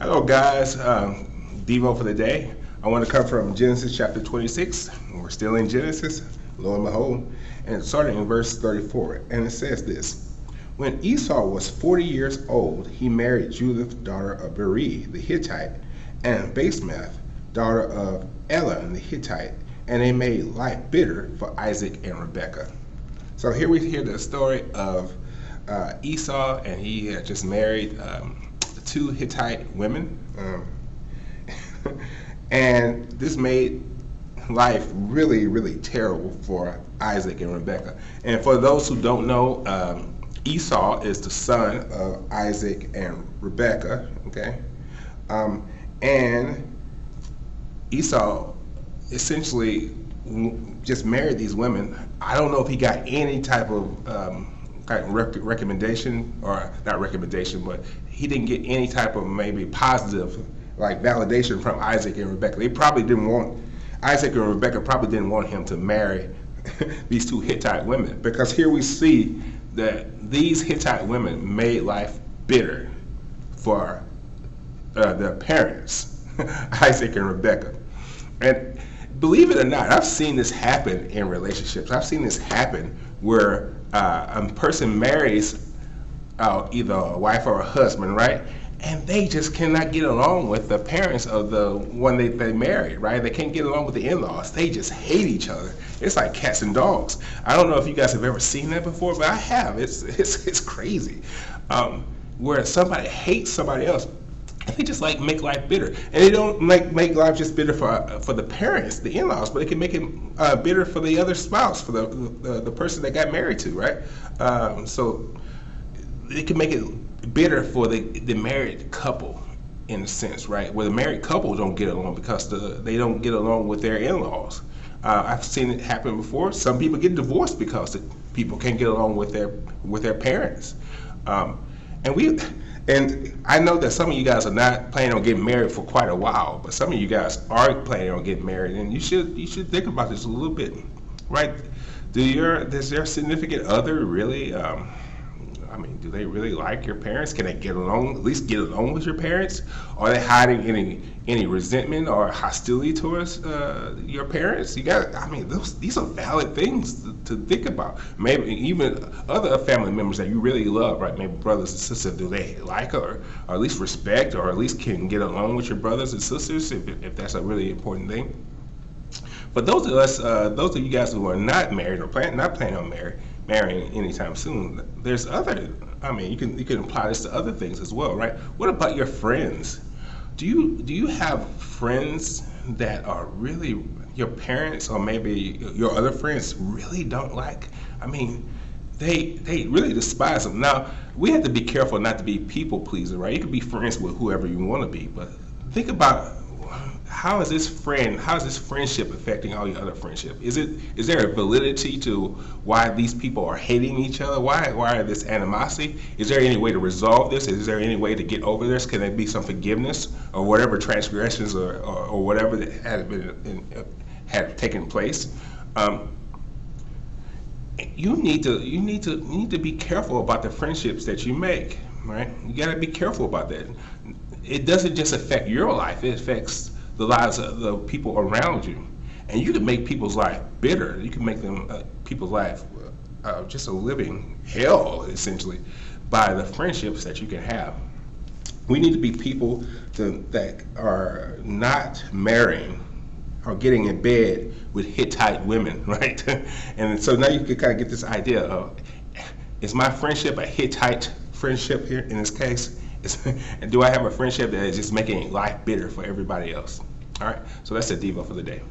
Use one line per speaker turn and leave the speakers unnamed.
Hello, guys. Devo for the day. I want to come from Genesis chapter 26. We're still in Genesis, lo and behold, and starting in verse 34. And it says this: When Esau was 40 years old, he married Judith, daughter of Beri the Hittite, and Basemath, daughter of Elon the Hittite, and they made life bitter for Isaac and Rebekah. So here we hear the story of Esau, and he had just married two Hittite women, and this made life really, really terrible for Isaac and Rebekah. And for those who don't know, Esau is the son of Isaac and Rebekah. Okay, and Esau essentially just married these women. I don't know if he got any type of recommendation, or not recommendation, but he didn't get any type of maybe positive like validation from Isaac and Rebekah. They probably didn't want Isaac and Rebekah probably didn't want him to marry these two Hittite women, because here we see that these Hittite women made life bitter for their parents, Isaac and Rebekah. And believe it or not, I've seen this happen in relationships. I've seen this happen where a person marries either a wife or a husband, right? And they just cannot get along with the parents of the one they married, right? They can't get along with the in-laws. They just hate each other. It's like cats and dogs. I don't know if you guys have ever seen that before, but I have. It's crazy. Where somebody hates somebody else, and they just like make life bitter. And they don't make life just bitter for the parents, the in-laws, but it can make it bitter for the other spouse, for the person that got married to, right? So it can make it bitter for the married couple, in a sense, right? Where the married couple don't get along because they don't get along with their in-laws. I've seen it happen before. Some people get divorced because the people can't get along with their parents. And I know that some of you guys are not planning on getting married for quite a while, but some of you guys are planning on getting married, and you should think about this a little bit, right? Does your significant other really? Do they really like your parents? Can they get along, at least get along with your parents? Are they hiding any resentment or hostility towards your parents? These are valid things to think about. Maybe even other family members that you really love, right? Maybe brothers and sisters, do they like or at least respect, or at least can get along with your brothers and sisters, if that's a really important thing? But those of you guys who are not married or not planning on marrying anytime soon, there's other. You can apply this to other things as well, right? What about your friends? Do you have friends that are really your parents, or maybe your other friends really don't like? They really despise them. Now, we have to be careful not to be people pleaser, right? You can be friends with whoever you want to be, but think about how is this friendship affecting all your other friendship? Is there a validity to why these people are hating each other? Why this animosity? Is there any way to resolve this? Is there any way to get over this? Can there be some forgiveness, or whatever transgressions or whatever that had taken place? You need to be careful about the friendships that you make, right? You got to be careful about that. It doesn't just affect your life; it affects the lives of the people around you, and you can make people's life bitter. You can make people's life just a living hell, essentially, by the friendships that you can have. We need to be people that are not marrying or getting in bed with Hittite women, right? And so now you can kind of get this idea of, is my friendship a Hittite friendship here in this case? And do I have a friendship that is just making life bitter for everybody else? All right, so that's the Devo for the day.